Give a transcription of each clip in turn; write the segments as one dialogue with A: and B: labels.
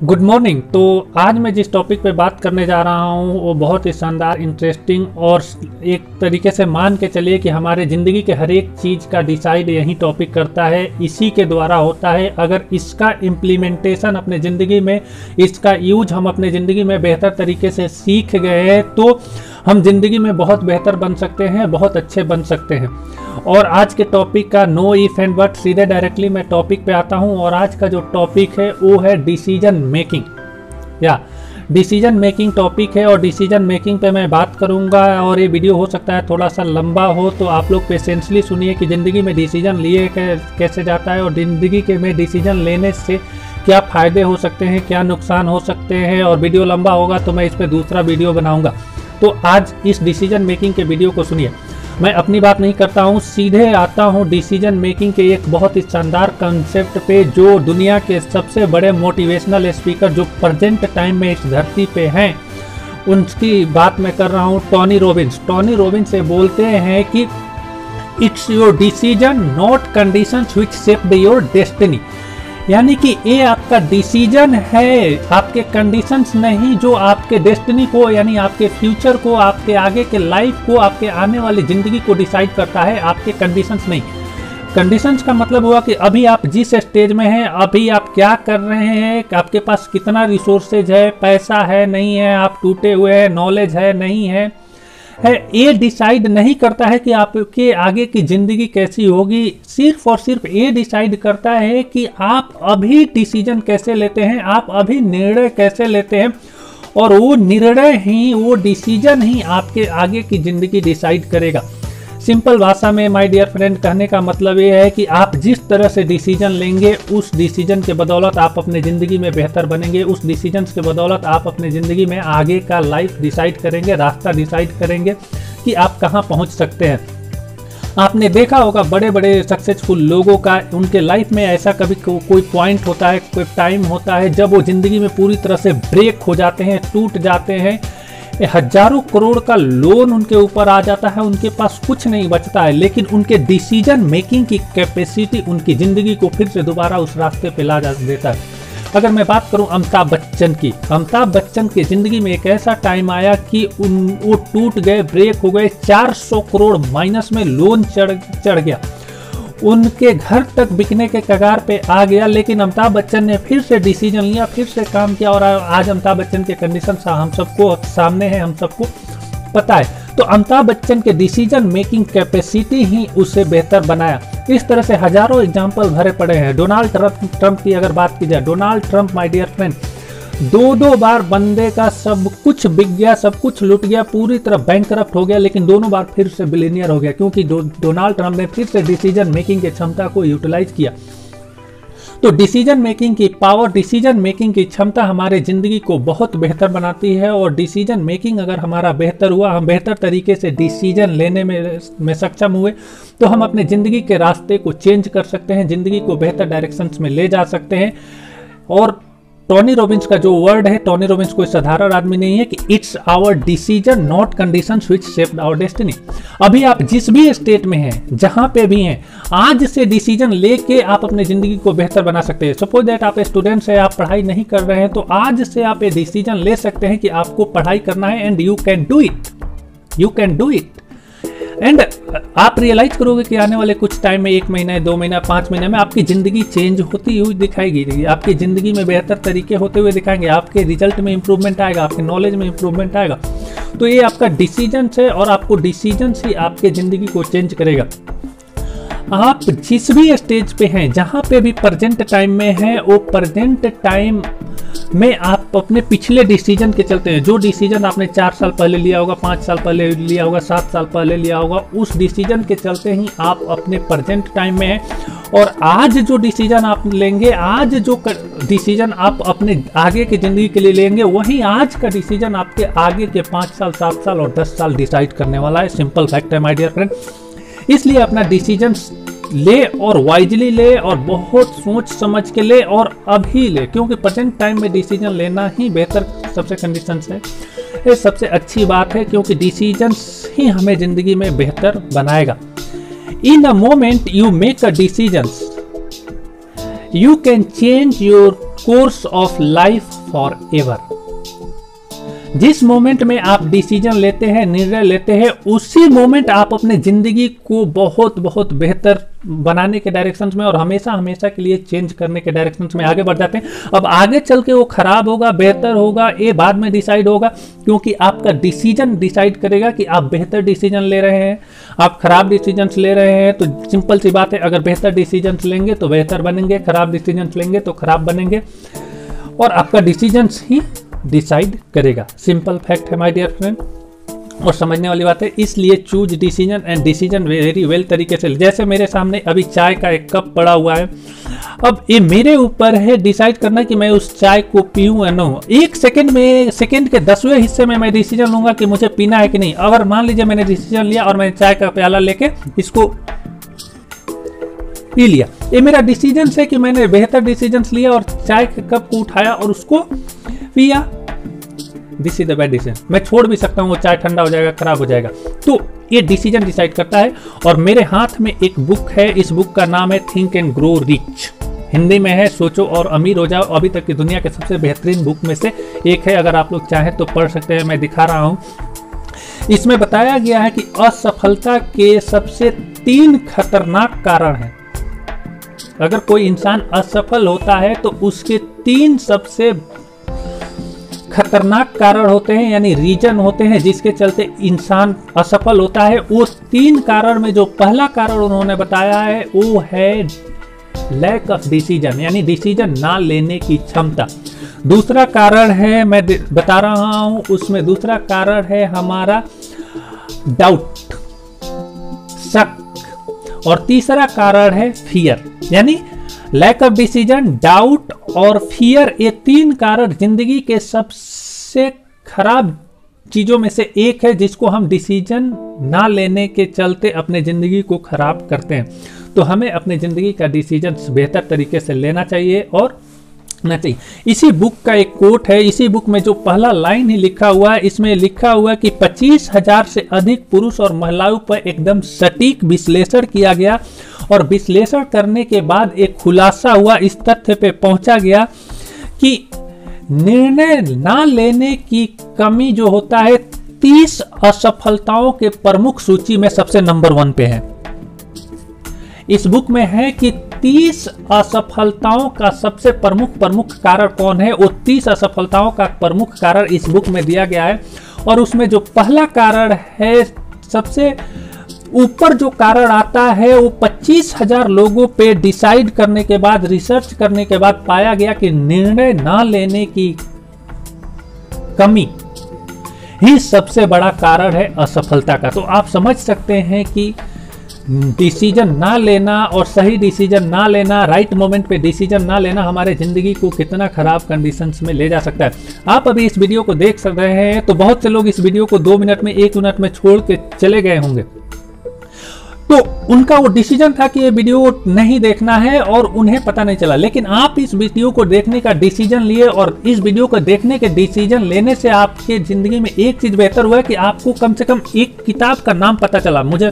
A: Good morning. तो आज मैं जिस टॉपिक पे बात करने जा रहा हूँ वो बहुत ही शानदार, इंटरेस्टिंग और एक तरीके से मान के चलिए कि हमारे ज़िंदगी के हर एक चीज़ का डिसाइड यही टॉपिक करता है, इसी के द्वारा होता है। अगर इसका इम्प्लीमेंटेशन अपने ज़िंदगी में, इसका यूज हम अपने ज़िंदगी में बेहतर तरीके से सीख गए हैं तो हम ज़िंदगी में बहुत बेहतर बन सकते हैं, बहुत अच्छे बन सकते हैं। और आज के टॉपिक का नो इफ एंड बट, सीधे डायरेक्टली मैं टॉपिक पे आता हूँ। और आज का जो टॉपिक है वो है डिसीजन मेकिंग, या डिसीजन मेकिंग टॉपिक है। और डिसीजन मेकिंग पे मैं बात करूँगा और ये वीडियो हो सकता है थोड़ा सा लंबा हो, तो आप लोग पेशेंसली सुनिए कि ज़िंदगी में डिसीजन लिए कैसे जाता है और ज़िंदगी के में डिसीजन लेने से क्या फ़ायदे हो सकते हैं, क्या नुकसान हो सकते हैं। और वीडियो लंबा होगा तो मैं इस पर दूसरा वीडियो बनाऊँगा। तो आज इस डिसीजन मेकिंग के वीडियो को सुनिए। मैं अपनी बात नहीं करता हूँ, सीधे आता हूँ डिसीजन मेकिंग के एक बहुत ही शानदार कंसेप्ट पे, जो दुनिया के सबसे बड़े मोटिवेशनल स्पीकर जो प्रेजेंट टाइम में इस धरती पे हैं उनकी बात मैं कर रहा हूँ। Tony Robbins. टोनी रॉबिन्स से बोलते हैं कि it's your decision not conditions which shape your destiny, यानी कि ये आपका डिसीजन है, आपके कंडीशंस नहीं जो आपके डेस्टिनी को, यानी आपके फ्यूचर को, आपके आगे के लाइफ को, आपके आने वाली ज़िंदगी को डिसाइड करता है, आपके कंडीशंस नहीं। कंडीशंस का मतलब हुआ कि अभी आप जिस स्टेज में हैं, अभी आप क्या कर रहे हैं, आपके पास कितना रिसोर्सेज है, पैसा है नहीं है, आप टूटे हुए हैं, नॉलेज है नहीं है, ये डिसाइड नहीं करता है कि आपके आगे की ज़िंदगी कैसी होगी। सिर्फ और सिर्फ ये डिसाइड करता है कि आप अभी डिसीजन कैसे लेते हैं, आप अभी निर्णय कैसे लेते हैं। और वो निर्णय ही, वो डिसीजन ही आपके आगे की ज़िंदगी डिसाइड करेगा। सिंपल भाषा में माय डियर फ्रेंड कहने का मतलब ये है कि आप जिस तरह से डिसीजन लेंगे, उस डिसीजन के बदौलत आप अपने ज़िंदगी में बेहतर बनेंगे। उस डिसीजन के बदौलत आप अपने ज़िंदगी में आगे का लाइफ डिसाइड करेंगे, रास्ता डिसाइड करेंगे कि आप कहाँ पहुँच सकते हैं। आपने देखा होगा बड़े बड़े सक्सेसफुल लोगों का, उनके लाइफ में ऐसा कभी कोई पॉइंट होता है, कोई टाइम होता है जब वो ज़िंदगी में पूरी तरह से ब्रेक हो जाते हैं, टूट जाते हैं, हजारों करोड़ का लोन उनके ऊपर आ जाता है, उनके पास कुछ नहीं बचता है, लेकिन उनके डिसीजन मेकिंग की कैपेसिटी उनकी ज़िंदगी को फिर से दोबारा उस रास्ते पे ला देता है। अगर मैं बात करूं अमिताभ बच्चन की, अमिताभ बच्चन की ज़िंदगी में एक ऐसा टाइम आया कि वो टूट गए, ब्रेक हो गए, 400 करोड़ माइनस में लोन चढ़ गया, उनके घर तक बिकने के कगार पे आ गया। लेकिन अमिताभ बच्चन ने फिर से डिसीजन लिया, फिर से काम किया और आज अमिताभ बच्चन के कंडीशन हम सबको सामने है, हम सबको पता है। तो अमिताभ बच्चन के डिसीजन मेकिंग कैपेसिटी ही उसे बेहतर बनाया। इस तरह से हजारों एग्जाम्पल भरे पड़े हैं। डोनाल्ड ट्रंप की अगर बात की जाए, Donald Trump my dear friend, दो बार बंदे का सब कुछ बिक गया, सब कुछ लूट गया, पूरी तरह बैंकरप्ट हो गया, लेकिन दोनों बार फिर से बिलियनियर हो गया, क्योंकि डोनाल्ड ट्रंप ने फिर से डिसीजन मेकिंग की क्षमता को यूटिलाइज किया। तो डिसीजन मेकिंग की पावर, डिसीजन मेकिंग की क्षमता हमारे ज़िंदगी को बहुत बेहतर बनाती है। और डिसीजन मेकिंग अगर हमारा बेहतर हुआ, हम बेहतर तरीके से डिसीजन लेने में सक्षम हुए, तो हम अपने ज़िंदगी के रास्ते को चेंज कर सकते हैं, ज़िंदगी को बेहतर डायरेक्शंस में ले जा सकते हैं। और टोनी रॉबिन्स का जो वर्ड है, टोनी रॉबिन्स कोई साधारण आदमी नहीं है, कि it's our decision not conditions which shaped our destiny. अभी आप जिस भी स्टेट में हैं, जहां पे भी हैं, आज से डिसीजन लेके आप अपने ज़िंदगी को बेहतर बना सकते हैं। सपोज दैट आप स्टूडेंट्स हैं, आप पढ़ाई नहीं कर रहे हैं, तो आज से आप ये डिसीजन ले सकते हैं कि आपको पढ़ाई करना है, and you can do it, you can do it. And आप रियलाइज करोगे कि आने वाले कुछ टाइम में, 1 महीना, 2 महीना, 5 महीने में आपकी ज़िंदगी चेंज होती हुई दिखाएगी, आपकी ज़िंदगी में बेहतर तरीके होते हुए दिखाएंगे, आपके रिजल्ट में इंप्रूवमेंट आएगा, आपके नॉलेज में इंप्रूवमेंट आएगा। तो ये आपका डिसीजन है और आपको डिसीजन ही आपके ज़िंदगी को चेंज करेगा। आप जिस भी स्टेज पे हैं, जहाँ पे भी प्रेजेंट टाइम में हैं, वो प्रेजेंट टाइम में आप अपने पिछले डिसीजन के चलते हैं, जो डिसीजन आपने 4 साल पहले लिया होगा, 5 साल पहले लिया होगा, 7 साल पहले लिया होगा, उस डिसीजन के चलते ही आप अपने प्रेजेंट टाइम में हैं। और आज जो डिसीजन आप लेंगे, आज जो डिसीजन आप अपने आगे की ज़िंदगी के लिए लेंगे, वही आज का डिसीजन आपके आगे के 5 साल, 7 साल और 10 साल डिसाइड करने वाला है। सिंपल फैक्ट है माय डियर फ्रेंड। इसलिए अपना डिसीजन ले और वाइजली ले और बहुत सोच समझ के ले और अभी ले, क्योंकि प्रेजेंट टाइम में डिसीजन लेना ही बेहतर सबसे कंडीशंस है। ये सबसे अच्छी बात है, क्योंकि डिसीजंस ही हमें ज़िंदगी में बेहतर बनाएगा। In a moment you make a decisions, you can change your course of life forever. जिस मोमेंट में आप डिसीजन लेते हैं, निर्णय लेते हैं, उसी मोमेंट आप अपने जिंदगी को बहुत बहुत बेहतर बनाने के डायरेक्शन में और हमेशा हमेशा के लिए चेंज करने के डायरेक्शन में आगे बढ़ जाते हैं। अब आगे चल के वो खराब होगा, बेहतर होगा, ये बाद में डिसाइड होगा, क्योंकि आपका डिसीजन डिसाइड करेगा कि आप बेहतर डिसीजन ले रहे हैं, आप खराब डिसीजन ले रहे हैं। तो सिंपल सी बात है, अगर बेहतर डिसीजन लेंगे तो बेहतर बनेंगे, खराब डिसीजन लेंगे तो खराब बनेंगे, और आपका डिसीजन ही डिसाइड करेगा। सिंपल फैक्ट है माय डियर फ्रेंड, और समझने वाली बात है। इसलिए choose decision and decision very well तरीके से। जैसे मेरे सामने अभी चाय का एक कप पड़ा हुआ है, अब ये मेरे ऊपर है डिसाइड करना कि मैं उस चाय को पीऊं या ना। एक सेकंड में, सेकंड के 10वें हिस्से में मैं डिसीजन लूंगा कि मुझे पीना है कि नहीं। अगर मान लीजिए मैंने डिसीजन लिया और मैंने चाय का प्याला लेके इसको पी लिया, ये मेरा डिसीजन है कि मैंने बेहतर डिसीजन लिया और चाय के कप को उठाया और उसको पिया। This is the bad decision. मैं छोड़ भी सकता हूँ, वो चाय ठंडा हो जाएगा, खराब हो जाएगा। तो ये डिसीजन डिसाइड करता है। और मेरे हाथ में एक बुक है, इस बुक का नाम है think and grow rich. Hindi में है सोचो और अमीर हो जाओ। अभी तक की दुनिया के सबसे बेहतरीन बुक में से एक है। अगर आप लोग चाहें तो पढ़ सकते हैं, मैं दिखा रहा हूँ। इसमें बताया गया है कि असफलता के सबसे 3 खतरनाक कारण हैं। अगर कोई इंसान असफल होता है तो उसके 3 सबसे खतरनाक कारण होते हैं, यानी रीजन होते हैं जिसके चलते इंसान असफल होता है। वो 3 कारण में जो पहला कारण उन्होंने बताया है वो है लैक ऑफ डिसीजन, यानी डिसीजन ना लेने की क्षमता। दूसरा कारण है, मैं बता रहा हूं, उसमें दूसरा कारण है हमारा डाउट, शक। और तीसरा कारण है फियर, यानी लैक ऑफ डिसीजन, डाउट और फियर। ये 3 कारण जिंदगी के सबसे खराब चीजों में से एक है, जिसको हम डिसीजन ना लेने के चलते अपने जिंदगी को खराब करते हैं। तो हमें अपने जिंदगी का डिसीजन बेहतर तरीके से लेना चाहिए और ना चाहिए। इसी बुक का एक कोट है, इसी बुक में जो पहला लाइन ही लिखा हुआ है, इसमें लिखा हुआ है कि 25,000 से अधिक पुरुष और महिलाओं पर एकदम सटीक विश्लेषण किया गया और विश्लेषण करने के बाद एक खुलासा हुआ, इस तथ्य पे पहुंचा गया कि निर्णय ना लेने की कमी जो होता है 30 असफलताओं के प्रमुख सूची में सबसे नंबर 1 पे है। इस बुक में है कि 30 असफलताओं का सबसे प्रमुख कारण कौन है। वो 30 असफलताओं का प्रमुख कारण इस बुक में दिया गया है। और उसमें जो पहला कारण है, सबसे ऊपर जो कारण आता है, वो 25,000 लोगों पे डिसाइड करने के बाद, रिसर्च करने के बाद पाया गया कि निर्णय ना लेने की कमी ही सबसे बड़ा कारण है असफलता का। तो आप समझ सकते हैं कि डिसीजन ना लेना और सही डिसीजन ना लेना, राइट मोमेंट पे डिसीजन ना लेना हमारे ज़िंदगी को कितना ख़राब कंडीशंस में ले जा सकता है। आप अभी इस वीडियो को देख सक रहे हैं तो बहुत से लोग इस वीडियो को 2 मिनट में, 1 मिनट में छोड़ के चले गए होंगे। तो उनका वो डिसीजन था कि ये वीडियो नहीं देखना है और उन्हें पता नहीं चला। लेकिन आप इस वीडियो को देखने का डिसीजन लिए और इस वीडियो को देखने के डिसीजन लेने से आपके ज़िंदगी में एक चीज़ बेहतर हुआ है कि आपको कम से कम एक किताब का नाम पता चला। मुझे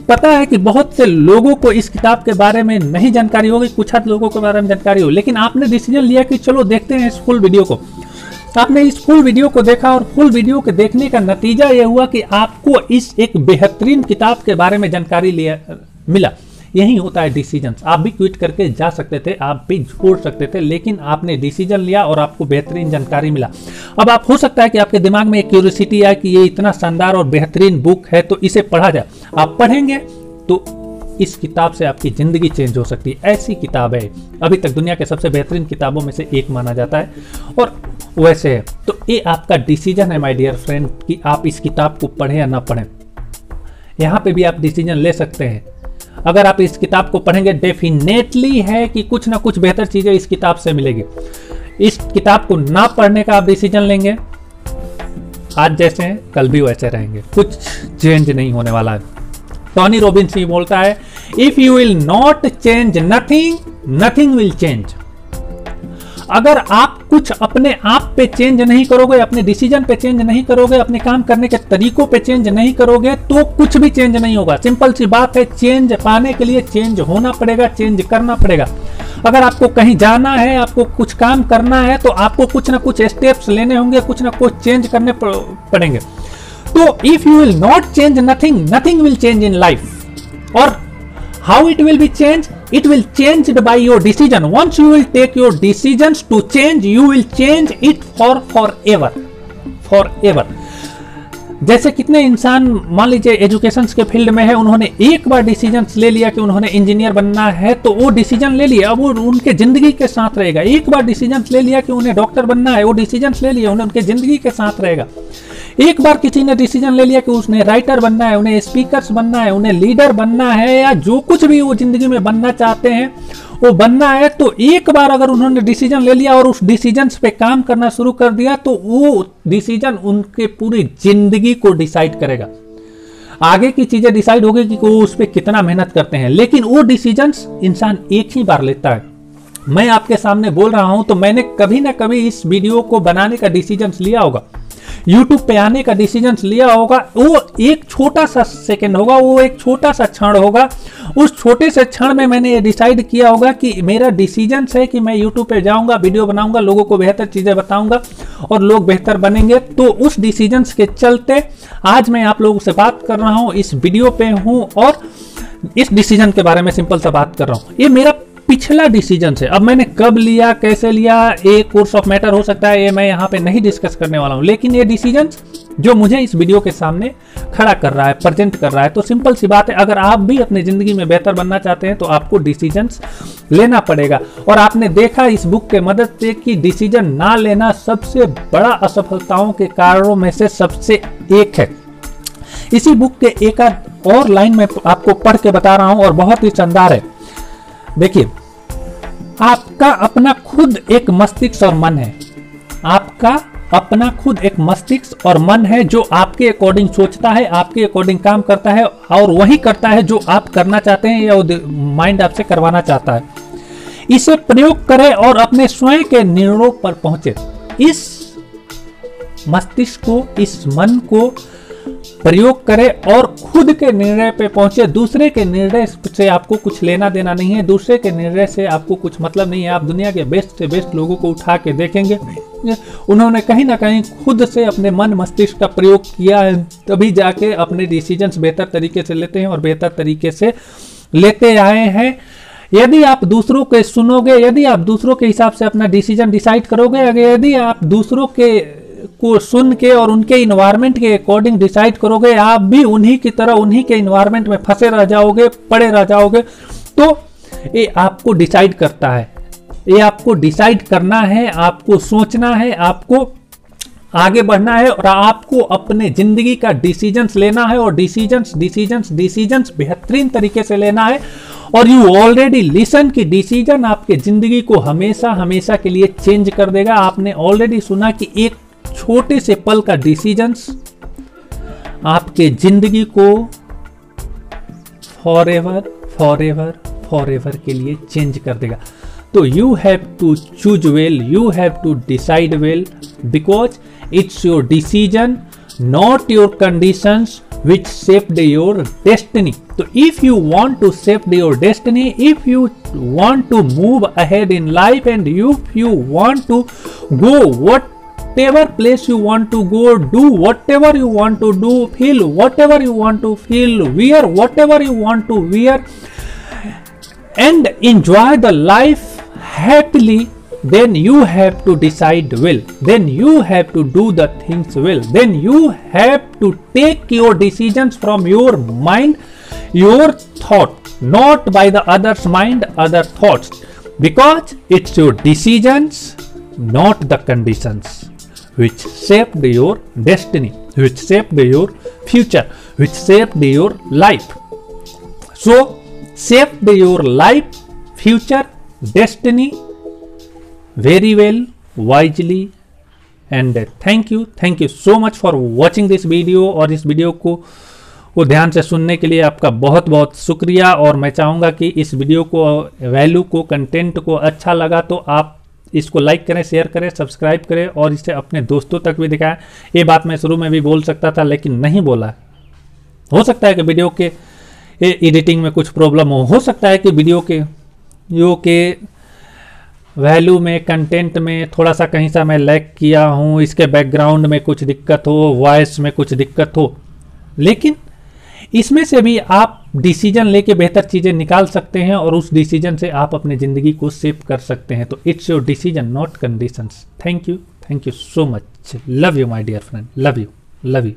A: पता है कि बहुत से लोगों को इस किताब के बारे में नहीं जानकारी होगी, कुछ हद लोगों के बारे में जानकारी हो, लेकिन आपने डिसीजन लिया कि चलो देखते हैं इस फुल वीडियो को। आपने इस फुल वीडियो को देखा और फुल वीडियो के देखने का नतीजा यह हुआ कि आपको इस एक बेहतरीन किताब के बारे में जानकारी मिला। यही होता है डिसीजन। आप भी क्विट करके जा सकते थे, आप भी छोड़ सकते थे, लेकिन आपने डिसीजन लिया और आपको बेहतरीन जानकारी मिला। अब आप हो सकता है कि आपके दिमाग में एक क्यूरियोसिटी आए कि ये इतना शानदार और बेहतरीन बुक है तो इसे पढ़ा जाए। आप पढ़ेंगे तो इस किताब से आपकी ज़िंदगी चेंज हो सकती है। ऐसी किताब है, अभी तक दुनिया के सबसे बेहतरीन किताबों में से एक माना जाता है और वैसे है। तो ये आपका डिसीजन है माय डियर फ्रेंड कि आप इस किताब को पढ़ें या ना पढ़ें। यहाँ पे भी आप डिसीजन ले सकते हैं। अगर आप इस किताब को पढ़ेंगे, डेफिनेटली है कि कुछ ना कुछ बेहतर चीज़ें इस किताब से मिलेगी। इस किताब को ना पढ़ने का आप डिसीजन लेंगे, आज जैसे हैं कल भी वैसे रहेंगे, कुछ चेंज नहीं होने वाला है। टोनी रॉबिन्स ही बोलता है, if you will not change nothing, nothing will change. अगर आप कुछ अपने आप पे चेंज नहीं करोगे, अपने डिसीजन पे चेंज नहीं करोगे, अपने काम करने के तरीकों पे चेंज नहीं करोगे तो कुछ भी चेंज नहीं होगा। सिंपल सी बात है, चेंज पाने के लिए चेंज होना पड़ेगा, चेंज करना पड़ेगा। अगर आपको कहीं जाना है, आपको कुछ काम करना है, तो आपको कुछ ना कुछ स्टेप्स लेने होंगे, कुछ ना कुछ चेंज करने पड़ेंगे। तो if you will not change nothing, nothing will change in life. और how it will be changed? It will changed by your decision. Once you will take your decisions to change, you will change it forever. जैसे कितने इंसान मान लीजिए education के field में है, उन्होंने एक बार डिसीजन ले लिया कि उन्होंने इंजीनियर बनना है, तो वो डिसीजन ले लिया, अब वो उनके जिंदगी के साथ रहेगा। एक बार डिसीजन ले लिया कि उन्हें डॉक्टर बनना है, वो डिसीजन ले लिया, उन्हें उनके जिंदगी के साथ रहेगा। एक बार किसी ने डिसीजन ले लिया कि उसने राइटर बनना है, उन्हें स्पीकर्स बनना है, उन्हें लीडर बनना है, या जो कुछ भी वो जिंदगी में बनना चाहते हैं वो बनना है, तो एक बार अगर उन्होंने डिसीजन ले लिया और उस डिसीजन पे काम करना शुरू कर दिया, तो वो डिसीजन उनके पूरी जिंदगी को डिसाइड करेगा। आगे की चीजें डिसाइड होगी कि वो उस पर कितना मेहनत करते हैं, लेकिन वो डिसीजन इंसान एक ही बार लेता है। मैं आपके सामने बोल रहा हूं तो मैंने कभी ना कभी इस वीडियो को बनाने का डिसीजन लिया होगा, YouTube पे आने का डिसीजन लिया होगा। वो एक छोटा सा सेकंड होगा, वो एक छोटा सा क्षण होगा। उस छोटे से क्षण में मैंने ये डिसाइड किया होगा कि मेरा डिसीजन है कि मैं YouTube पे जाऊंगा, वीडियो बनाऊंगा, लोगों को बेहतर चीजें बताऊंगा और लोग बेहतर बनेंगे। तो उस डिसीजन के चलते आज मैं आप लोगों से बात कर रहा हूँ, इस वीडियो पे हूँ और इस डिसीजन के बारे में सिंपल सा बात कर रहा हूँ। ये मेरा पिछला डिसीजन है। अब मैंने कब लिया, कैसे लिया, एक कोर्स ऑफ मैटर हो सकता है, ये मैं यहाँ पे नहीं डिस्कस करने वाला हूँ, लेकिन ये डिसीजन जो मुझे इस वीडियो के सामने खड़ा कर रहा है, प्रेजेंट कर रहा है। तो सिंपल सी बात है, अगर आप भी अपनी जिंदगी में बेहतर बनना चाहते हैं तो आपको डिसीजंस लेना पड़ेगा। और आपने देखा इस बुक के मदद से कि डिसीजन ना लेना सबसे बड़ा असफलताओं के कारणों में से सबसे एक है। इसी बुक के एक और लाइन में आपको पढ़ के बता रहा हूं और बहुत ही शानदार है। देखिए, आपका अपना खुद एक मस्तिष्क और मन है। आपका अपना खुद एक मस्तिष्क और मन है जो आपके अकॉर्डिंग सोचता है, आपके अकॉर्डिंग काम करता है और वही करता है जो आप करना चाहते हैं या माइंड आपसे करवाना चाहता है। इसे प्रयोग करें और अपने स्वयं के निर्णयों पर पहुंचे। इस मस्तिष्क को, इस मन को प्रयोग करें और खुद के निर्णय पे पहुंचे। दूसरे के निर्णय से आपको कुछ लेना देना नहीं है, दूसरे के निर्णय से आपको कुछ मतलब नहीं है। आप दुनिया के बेस्ट से बेस्ट लोगों को उठा के देखेंगे, उन्होंने कहीं ना कहीं खुद से अपने मन मस्तिष्क का प्रयोग किया है, तभी जाके अपने डिसीजंस बेहतर तरीके से लेते हैं और बेहतर तरीके से लेते आए हैं। यदि आप दूसरों के सुनोगे, यदि आप दूसरों के हिसाब से अपना डिसीजन डिसाइड करोगे, यदि आप दूसरों के को सुन के और उनके इन्वायरमेंट के अकॉर्डिंग डिसाइड करोगे, आप भी उन्हीं की तरह उन्हीं के इन्वायरमेंट में फंसे रह जाओगे, पड़े रह जाओगे। तो ये आपको डिसाइड करता है, ये आपको डिसाइड करना है, आपको सोचना है, आपको आगे बढ़ना है और आपको अपने जिंदगी का डिसीजंस लेना है और डिसीजंस बेहतरीन तरीके से लेना है। और यू ऑलरेडी लिसन की डिसीजन आपके जिंदगी को हमेशा हमेशा के लिए चेंज कर देगा। आपने ऑलरेडी सुना कि एक छोटे से पल का डिसीजंस आपके जिंदगी को फॉरएवर फॉरएवर फॉरएवर के लिए चेंज कर देगा। तो you have to choose well, you have to decide well, because it's your decision, not your conditions which shaped your destiny. So if you want to shape your destiny, if you want to move ahead in life and if you want to go whatever place you want to go, do whatever you want to do, feel whatever you want to feel, wear whatever you want to wear and enjoy the life happily, then you have to decide well, then you have to do the things well, then you have to take your decisions from your mind, your thought, not by the other's mind, other thoughts, because it's your decisions, not the conditions, which shaped your destiny, which shaped your future, which shaped your life. So shaped your life, future, destiny very well, wisely, and thank you so much for watching this video। और इस video को ध्यान से सुनने के लिए आपका बहुत बहुत शुक्रिया। और मैं चाहूँगा कि इस वीडियो को, वैल्यू को, कंटेंट को अच्छा लगा तो आप इसको लाइक करें, शेयर करें, सब्सक्राइब करें और इसे अपने दोस्तों तक भी दिखाएं। ये बात मैं शुरू में भी बोल सकता था लेकिन नहीं बोला। हो सकता है कि वीडियो के एडिटिंग में कुछ प्रॉब्लम हो सकता है कि वीडियो के वैल्यू में, कंटेंट में थोड़ा सा कहीं सा मैं लैग किया हूँ, इसके बैकग्राउंड में कुछ दिक्कत हो, वॉइस में कुछ दिक्कत हो, लेकिन इसमें से भी आप डिसीजन लेके बेहतर चीज़ें निकाल सकते हैं और उस डिसीजन से आप अपनी ज़िंदगी को शेप कर सकते हैं। तो it's your decision not conditions. Thank you so much. Love you my dear friend, love you.